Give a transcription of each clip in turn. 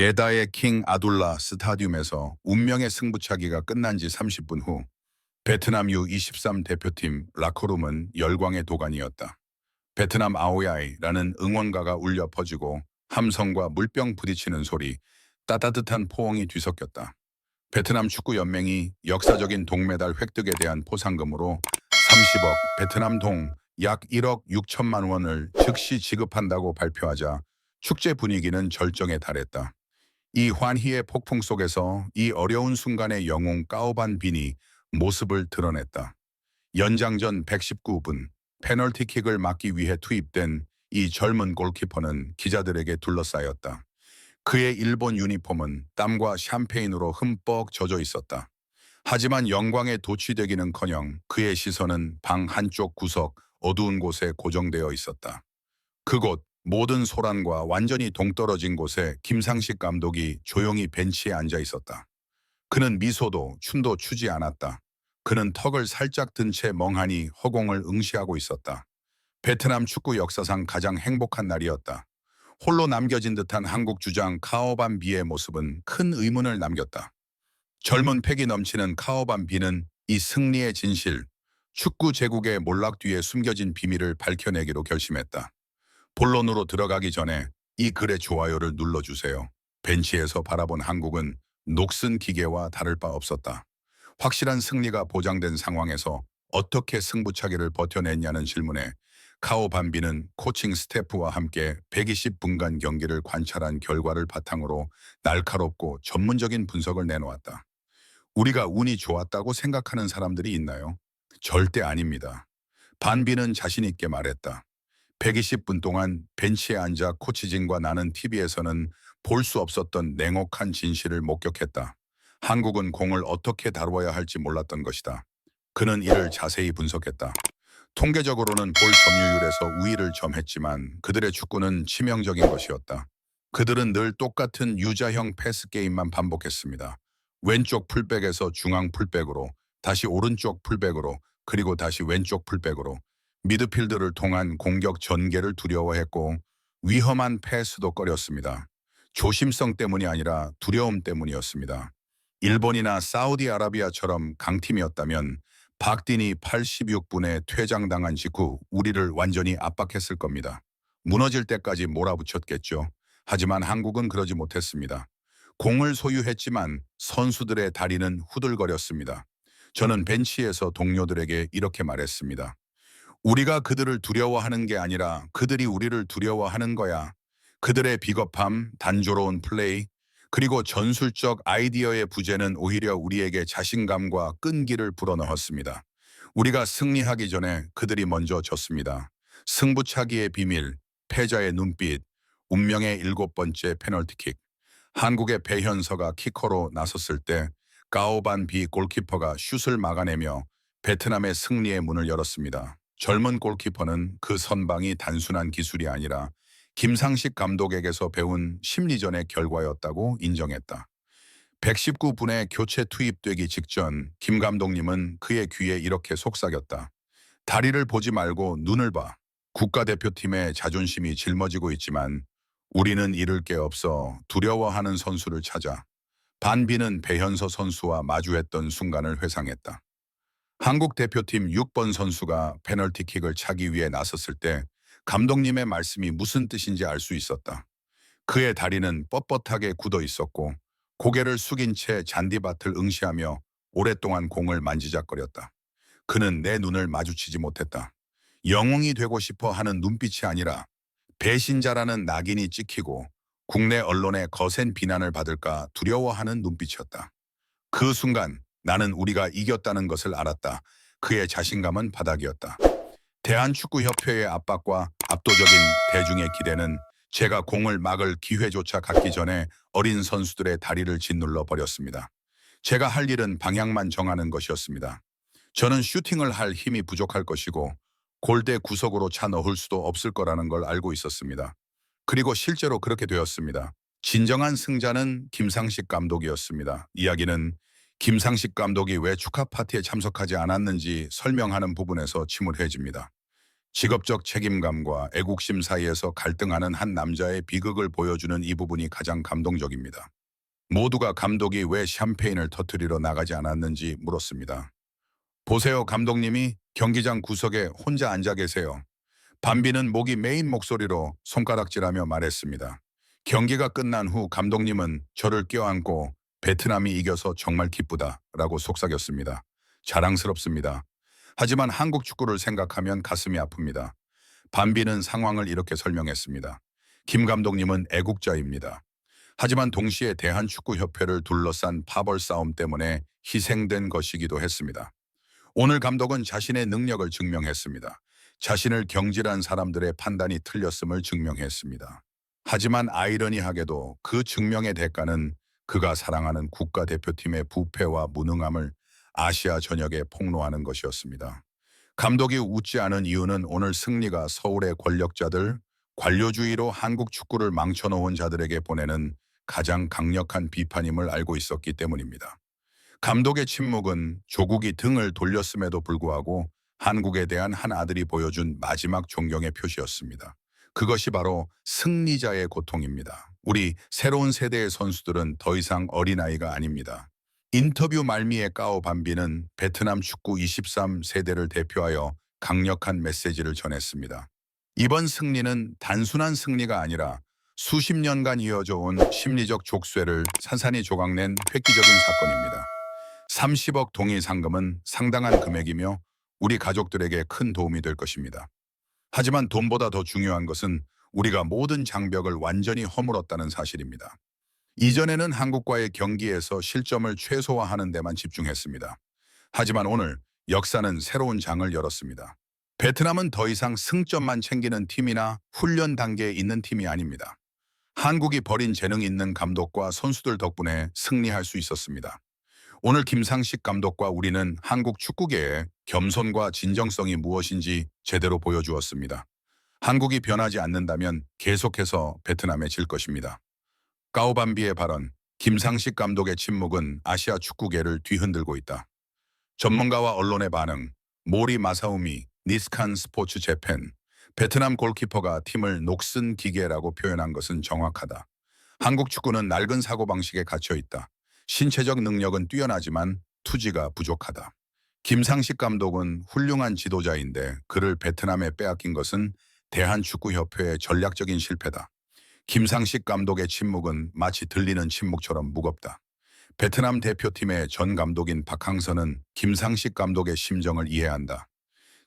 예다의 킹 아둘라 스타디움에서 운명의 승부차기가 끝난 지 30분 후 베트남 U23 대표팀 라커룸은 열광의 도가니였다. 베트남 아오야이라는 응원가가 울려 퍼지고 함성과 물병 부딪히는 소리, 따뜻한 포옹이 뒤섞였다. 베트남 축구연맹이 역사적인 동메달 획득에 대한 포상금으로 30억 베트남 동 약 1억 6천만 원을 즉시 지급한다고 발표하자 축제 분위기는 절정에 달했다. 이 환희의 폭풍 속에서 이 어려운 순간의 영웅 까오반 빈이 모습을 드러냈다. 연장전 119분 페널티킥을 막기 위해 투입된 이 젊은 골키퍼는 기자들에게 둘러싸였다. 그의 일본 유니폼은 땀과 샴페인으로 흠뻑 젖어 있었다. 하지만 영광에 도취되기는커녕 그의 시선은 방 한쪽 구석 어두운 곳에 고정되어 있었다. 그곳 모든 소란과 완전히 동떨어진 곳에 김상식 감독이 조용히 벤치에 앉아 있었다. 그는 미소도 춤도 추지 않았다. 그는 턱을 살짝 든 채 멍하니 허공을 응시하고 있었다. 베트남 축구 역사상 가장 행복한 날이었다. 홀로 남겨진 듯한 한국 주장 카오반 비의 모습은 큰 의문을 남겼다. 젊은 패기 넘치는 카오반 비는 이 승리의 진실, 축구 제국의 몰락 뒤에 숨겨진 비밀을 밝혀내기로 결심했다. 본론으로 들어가기 전에 이 글의 좋아요를 눌러주세요. 벤치에서 바라본 한국은 녹슨 기계와 다를 바 없었다. 확실한 승리가 보장된 상황에서 어떻게 승부차기를 버텨냈냐는 질문에 카오 반비는 코칭 스태프와 함께 120분간 경기를 관찰한 결과를 바탕으로 날카롭고 전문적인 분석을 내놓았다. 우리가 운이 좋았다고 생각하는 사람들이 있나요? 절대 아닙니다. 반비는 자신 있게 말했다. 120분 동안 벤치에 앉아 코치진과 나는 TV에서는 볼 수 없었던 냉혹한 진실을 목격했다. 한국은 공을 어떻게 다루어야 할지 몰랐던 것이다. 그는 이를 자세히 분석했다. 통계적으로는 볼 점유율에서 우위를 점했지만 그들의 축구는 치명적인 것이었다. 그들은 늘 똑같은 유자형 패스 게임만 반복했습니다. 왼쪽 풀백에서 중앙 풀백으로, 다시 오른쪽 풀백으로, 그리고 다시 왼쪽 풀백으로. 미드필드를 통한 공격 전개를 두려워했고 위험한 패스도 꺼렸습니다. 조심성 때문이 아니라 두려움 때문이었습니다. 일본이나 사우디아라비아처럼 강팀이었다면 박딘이 86분에 퇴장당한 직후 우리를 완전히 압박했을 겁니다. 무너질 때까지 몰아붙였겠죠. 하지만 한국은 그러지 못했습니다. 공을 소유했지만 선수들의 다리는 후들거렸습니다. 저는 벤치에서 동료들에게 이렇게 말했습니다. 우리가 그들을 두려워하는 게 아니라 그들이 우리를 두려워하는 거야. 그들의 비겁함, 단조로운 플레이, 그리고 전술적 아이디어의 부재는 오히려 우리에게 자신감과 끈기를 불어넣었습니다. 우리가 승리하기 전에 그들이 먼저 졌습니다. 승부차기의 비밀, 패자의 눈빛, 운명의 7번째 페널티킥. 한국의 배현서가 키커로 나섰을 때 까오반 비 골키퍼가 슛을 막아내며 베트남의 승리의 문을 열었습니다. 젊은 골키퍼는 그 선방이 단순한 기술이 아니라 김상식 감독에게서 배운 심리전의 결과였다고 인정했다. 119분에 교체 투입되기 직전 김 감독님은 그의 귀에 이렇게 속삭였다. 다리를 보지 말고 눈을 봐. 국가대표팀의 자존심이 짊어지고 있지만 우리는 잃을 게 없어 두려워하는 선수를 찾아. 반비는 배현서 선수와 마주했던 순간을 회상했다. 한국 대표팀 6번 선수가 페널티킥을 차기 위해 나섰을 때 감독님의 말씀이 무슨 뜻인지 알 수 있었다. 그의 다리는 뻣뻣하게 굳어 있었고 고개를 숙인 채 잔디밭을 응시하며 오랫동안 공을 만지작거렸다. 그는 내 눈을 마주치지 못했다. 영웅이 되고 싶어 하는 눈빛이 아니라 배신자라는 낙인이 찍히고 국내 언론의 거센 비난을 받을까 두려워하는 눈빛이었다. 그 순간 나는 우리가 이겼다는 것을 알았다. 그의 자신감은 바닥이었다. 대한축구협회의 압박과 압도적인 대중의 기대는 제가 공을 막을 기회조차 갖기 전에 어린 선수들의 다리를 짓눌러 버렸습니다. 제가 할 일은 방향만 정하는 것이었습니다. 저는 슈팅을 할 힘이 부족할 것이고 골대 구석으로 차 넣을 수도 없을 거라는 걸 알고 있었습니다. 그리고 실제로 그렇게 되었습니다. 진정한 승자는 김상식 감독이었습니다. 이야기는 김상식 감독이 왜 축하 파티에 참석하지 않았는지 설명하는 부분에서 침울해집니다. 직업적 책임감과 애국심 사이에서 갈등하는 한 남자의 비극을 보여주는 이 부분이 가장 감동적입니다. 모두가 감독이 왜 샴페인을 터뜨리러 나가지 않았는지 물었습니다. 보세요, 감독님이 경기장 구석에 혼자 앉아 계세요. 밤비는 목이 메인 목소리로 손가락질하며 말했습니다. 경기가 끝난 후 감독님은 저를 껴안고 베트남이 이겨서 정말 기쁘다 라고 속삭였습니다. 자랑스럽습니다. 하지만 한국 축구를 생각하면 가슴이 아픕니다. 밤비는 상황을 이렇게 설명했습니다. 김 감독님은 애국자입니다. 하지만 동시에 대한축구협회를 둘러싼 파벌 싸움 때문에 희생된 것이기도 했습니다. 오늘 감독은 자신의 능력을 증명했습니다. 자신을 경질한 사람들의 판단이 틀렸음을 증명했습니다. 하지만 아이러니하게도 그 증명의 대가는 그가 사랑하는 국가대표팀의 부패와 무능함을 아시아 전역에 폭로하는 것이었습니다. 감독이 웃지 않은 이유는 오늘 승리가 서울의 권력자들, 관료주의로 한국 축구를 망쳐놓은 자들에게 보내는 가장 강력한 비판임을 알고 있었기 때문입니다. 감독의 침묵은 조국이 등을 돌렸음에도 불구하고 한국에 대한 한 아들이 보여준 마지막 존경의 표시였습니다. 그것이 바로 승리자의 고통입니다. 우리 새로운 세대의 선수들은 더 이상 어린아이가 아닙니다. 인터뷰 말미에 까오 밤비는 베트남 축구 23 세대를 대표하여 강력한 메시지를 전했습니다. 이번 승리는 단순한 승리가 아니라 수십 년간 이어져 온 심리적 족쇄를 산산이 조각낸 획기적인 사건입니다. 30억 동의 상금은 상당한 금액이며 우리 가족들에게 큰 도움이 될 것입니다. 하지만 돈보다 더 중요한 것은 우리가 모든 장벽을 완전히 허물었다는 사실입니다. 이전에는 한국과의 경기에서 실점을 최소화하는 데만 집중했습니다. 하지만 오늘 역사는 새로운 장을 열었습니다. 베트남은 더 이상 승점만 챙기는 팀이나 훈련 단계에 있는 팀이 아닙니다. 한국이 버린 재능 있는 감독과 선수들 덕분에 승리할 수 있었습니다. 오늘 김상식 감독과 우리는 한국 축구계의 겸손과 진정성이 무엇인지 제대로 보여주었습니다. 한국이 변하지 않는다면 계속해서 베트남에 질 것입니다. 까오밤비의 발언, 김상식 감독의 침묵은 아시아 축구계를 뒤흔들고 있다. 전문가와 언론의 반응, 모리 마사우미, 니스칸 스포츠 재팬, 베트남 골키퍼가 팀을 녹슨 기계라고 표현한 것은 정확하다. 한국 축구는 낡은 사고방식에 갇혀 있다. 신체적 능력은 뛰어나지만 투지가 부족하다. 김상식 감독은 훌륭한 지도자인데 그를 베트남에 빼앗긴 것은 대한축구협회의 전략적인 실패다. 김상식 감독의 침묵은 마치 들리는 침묵처럼 무겁다. 베트남 대표팀의 전 감독인 박항서는 김상식 감독의 심정을 이해한다.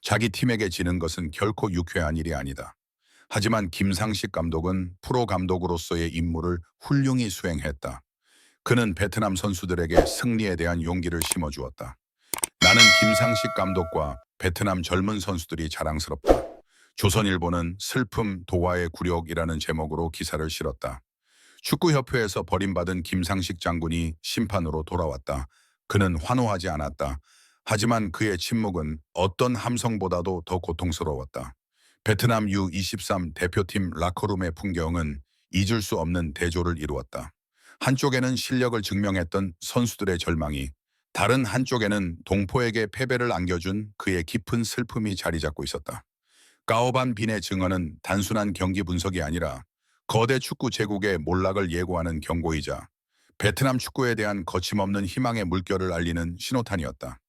자기 팀에게 지는 것은 결코 유쾌한 일이 아니다. 하지만 김상식 감독은 프로 감독으로서의 임무를 훌륭히 수행했다. 그는 베트남 선수들에게 승리에 대한 용기를 심어주었다. 나는 김상식 감독과 베트남 젊은 선수들이 자랑스럽다. 조선일보는 슬픔 도화의 굴욕이라는 제목으로 기사를 실었다. 축구협회에서 버림받은 김상식 장군이 심판으로 돌아왔다. 그는 환호하지 않았다. 하지만 그의 침묵은 어떤 함성보다도 더 고통스러웠다. 베트남 U23 대표팀 라커룸의 풍경은 잊을 수 없는 대조를 이루었다. 한쪽에는 실력을 증명했던 선수들의 절망이, 다른 한쪽에는 동포에게 패배를 안겨준 그의 깊은 슬픔이 자리 잡고 있었다. 까오반 빈의 증언은 단순한 경기 분석이 아니라 거대 축구 제국의 몰락을 예고하는 경고이자 베트남 축구에 대한 거침없는 희망의 물결을 알리는 신호탄이었다.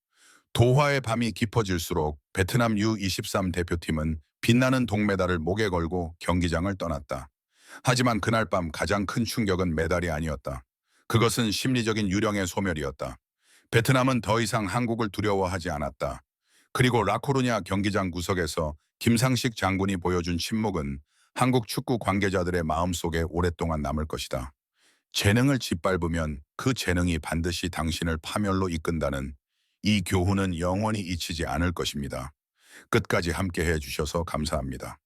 도화의 밤이 깊어질수록 베트남 U23 대표팀은 빛나는 동메달을 목에 걸고 경기장을 떠났다. 하지만 그날 밤 가장 큰 충격은 메달이 아니었다. 그것은 심리적인 유령의 소멸이었다. 베트남은 더 이상 한국을 두려워하지 않았다. 그리고 라코르냐 경기장 구석에서 김상식 장군이 보여준 침묵은 한국 축구 관계자들의 마음속에 오랫동안 남을 것이다. 재능을 짓밟으면 그 재능이 반드시 당신을 파멸로 이끈다는 이 교훈은 영원히 잊히지 않을 것입니다. 끝까지 함께해 주셔서 감사합니다.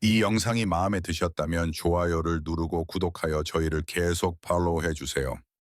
이 영상이 마음에 드셨다면 좋아요를 누르고 구독하여 저희를 계속 팔로우해 주세요.